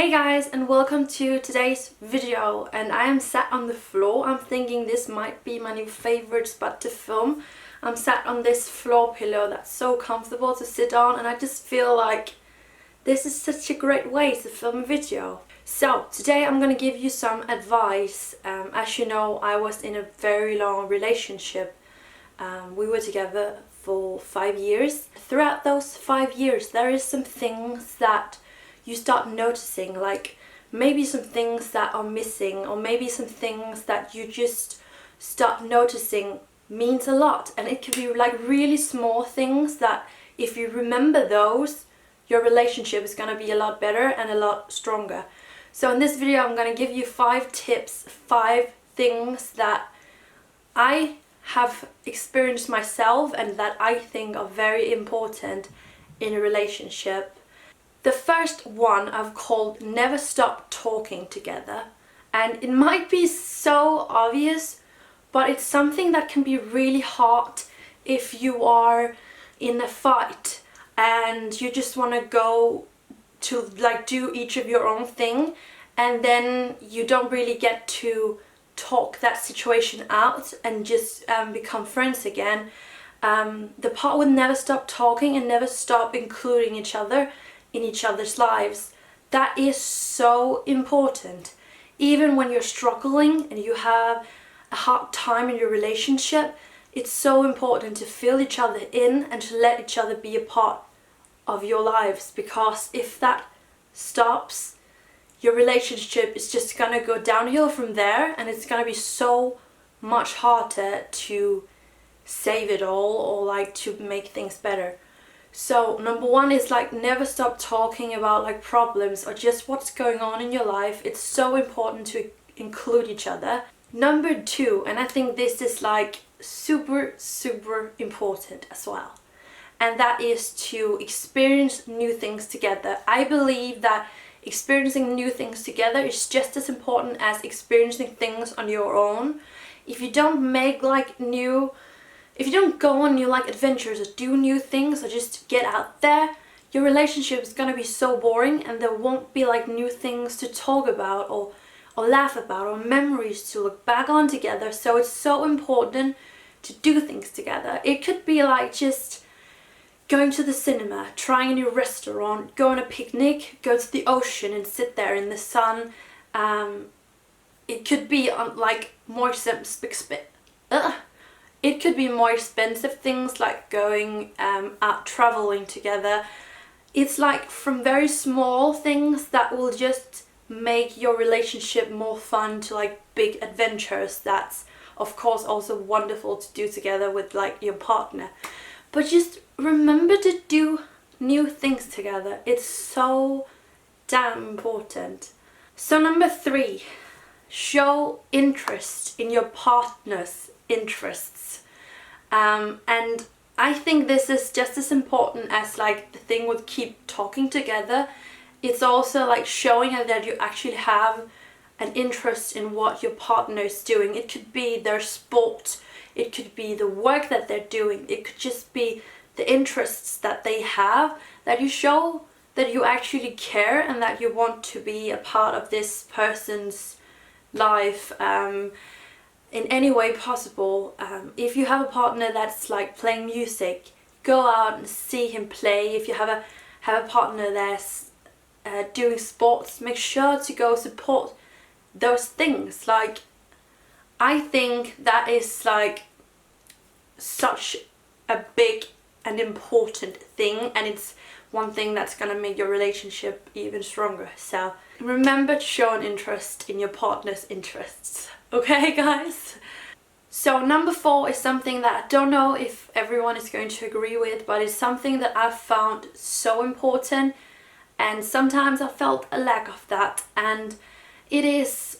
Hey guys, and welcome to today's video. And I am sat on the floor. I'm thinking this might be my new favorite spot to film. I'm sat on this floor pillow that's so comfortable to sit on, and I just feel like this is such a great way to film a video. So today I'm gonna give you some advice. As you know, I was in a very long relationship. We were together for 5 years. Throughout those 5 years, there is some things that you start noticing, like maybe some things that are missing, or maybe some things that you just start noticing means a lot. And it can be like really small things that if you remember those, your relationship is going to be a lot better and a lot stronger. So in this video I'm going to give you 5 tips, 5 things that I have experienced myself and that I think are very important in a relationship. The first one I've called never stop talking together. And it might be so obvious, but it's something that can be really hard if you are in a fight and you just want to go to like do each of your own thing, and then you don't really get to talk that situation out and just become friends again. The part with never stop talking and never stop including each other in each other's lives, that is so important. Even when you're struggling and you have a hard time in your relationship, it's so important to fill each other in and to let each other be a part of your lives, because if that stops, your relationship is just gonna go downhill from there, and it's gonna be so much harder to save it all or like to make things better. So number one is like never stop talking about like problems or just what's going on in your life. It's so important to include each other. Number two, and I think this is like super important as well, and that is to experience new things together. I believe that experiencing new things together is just as important as experiencing things on your own. If you don't go on new like adventures or do new things or just get out there, your relationship is gonna be so boring, and there won't be like new things to talk about or laugh about or memories to look back on together. So it's so important to do things together. It could be like just going to the cinema, trying a new restaurant, go on a picnic, go to the ocean and sit there in the sun. It could be on like more It could be more expensive things like going out traveling together. It's like from very small things that will just make your relationship more fun to like big adventures. That's of course also wonderful to do together with like your partner. But just remember to do new things together. It's so damn important. So number 3, show interest in your partner's interests. And I think this is just as important as like the thing with keep talking together. It's also like showing that you actually have an interest in what your partner is doing. It could be their sport, it could be the work that they're doing, it could just be the interests that they have, that you show that you actually care and that you want to be a part of this person's life in any way possible. If you have a partner that's like playing music, go out and see him play. If you have a partner that's doing sports, make sure to go support those things. Like, I think that is like such a big and important thing, and it's one thing that's gonna make your relationship even stronger. So remember to show an interest in your partner's interests. Okay guys? So number 4 is something that I don't know if everyone is going to agree with, but it's something that I've found so important, and sometimes I felt a lack of that, and it is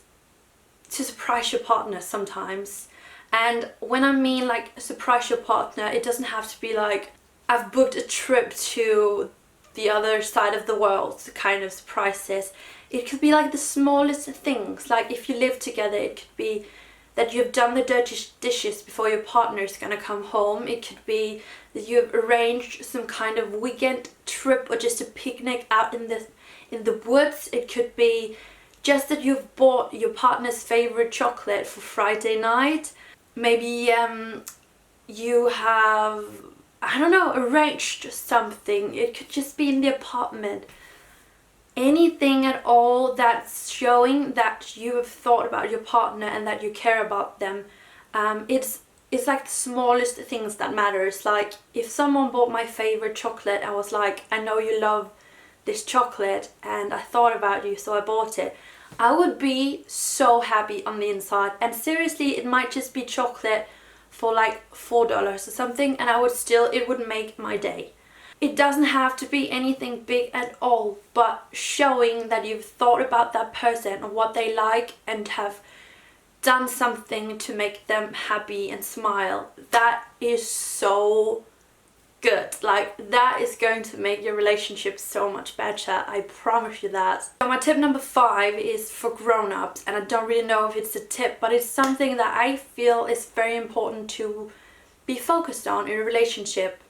to surprise your partner sometimes. And when I mean like surprise your partner, it doesn't have to be like I've booked a trip to the other side of the world kind of surprises. It could be like the smallest things. Like if you live together, it could be that you've done the dirty dishes before your partner is gonna come home. It could be that you've arranged some kind of weekend trip or just a picnic out in in the woods. It could be just that you've bought your partner's favorite chocolate for Friday night. Maybe you have, I don't know, arranged something. It could just be in the apartment. Anything at all that's showing that you have thought about your partner and that you care about them. It's like the smallest things that matters. Like if someone bought my favorite chocolate, I was like, I know you love this chocolate and I thought about you, so I bought it. I would be so happy on the inside. And seriously, it might just be chocolate for like $4 or something, and it would make my day. It doesn't have to be anything big at all, but showing that you've thought about that person and what they like and have done something to make them happy and smile. That is so good. Like, that is going to make your relationship so much better. I promise you that. So my tip number 5 is for grown-ups, and I don't really know if it's a tip, but it's something that I feel is very important to be focused on in a relationship.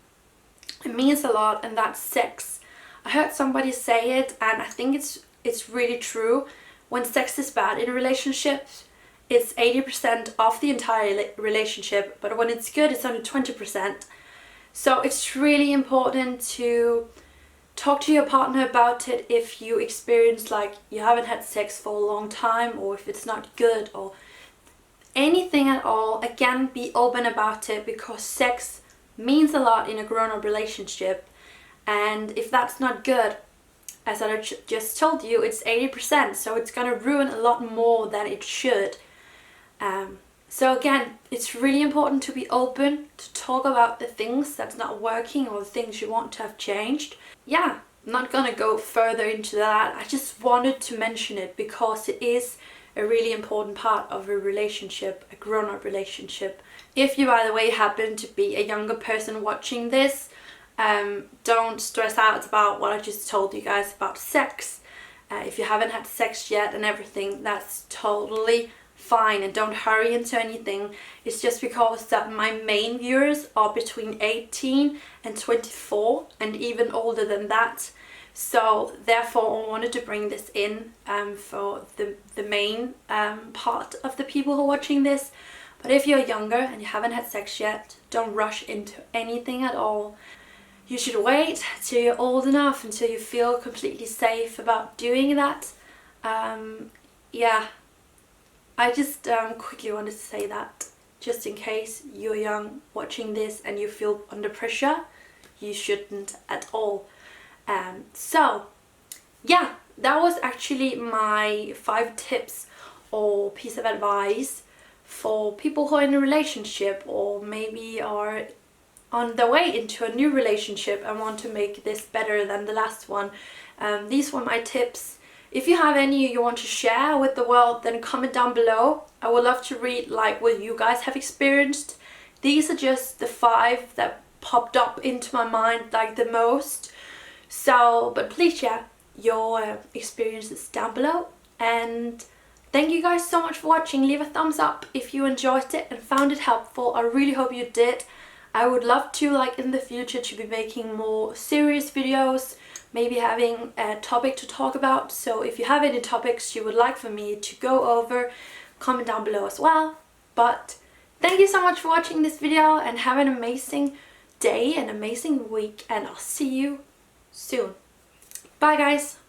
It means a lot, and that's sex. I heard somebody say it, and I think it's really true. When sex is bad in a relationship, it's 80% of the entire relationship, but when it's good, it's only 20%. So it's really important to talk to your partner about it if you experience like you haven't had sex for a long time, or if it's not good, or anything at all. Again, be open about it, because sex means a lot in a grown-up relationship, and if that's not good, as I just told you, it's 80%, so it's gonna ruin a lot more than it should. So again, it's really important to be open, to talk about the things that's not working or the things you want to have changed. Yeah, I'm not gonna go further into that. I just wanted to mention it because it is a really important part of a relationship, a grown-up relationship. If you, by the way, happen to be a younger person watching this, don't stress out about what I just told you guys about sex. If you haven't had sex yet and everything, that's totally fine, and don't hurry into anything. It's just because that my main viewers are between 18 and 24 and even older than that. So therefore I wanted to bring this in for the main part of the people who are watching this. But if you're younger and you haven't had sex yet, don't rush into anything at all. You should wait till you're old enough, until you feel completely safe about doing that. Yeah, I just quickly wanted to say that, just in case you're young watching this and you feel under pressure. You shouldn't at all. So yeah, that was actually my 5 tips or piece of advice for people who are in a relationship, or maybe are on the way into a new relationship and want to make this better than the last one. These were my tips. If you have any you want to share with the world, then comment down below. I would love to read like what you guys have experienced. These are just the 5 that popped up into my mind like the most. So, but please share your experiences down below. And thank you guys so much for watching. Leave a thumbs up if you enjoyed it and found it helpful. I really hope you did. I would love to, like in the future, to be making more serious videos, maybe having a topic to talk about. So if you have any topics you would like for me to go over, comment down below as well. But thank you so much for watching this video, and have an amazing day, an amazing week, and I'll see you soon. Bye guys!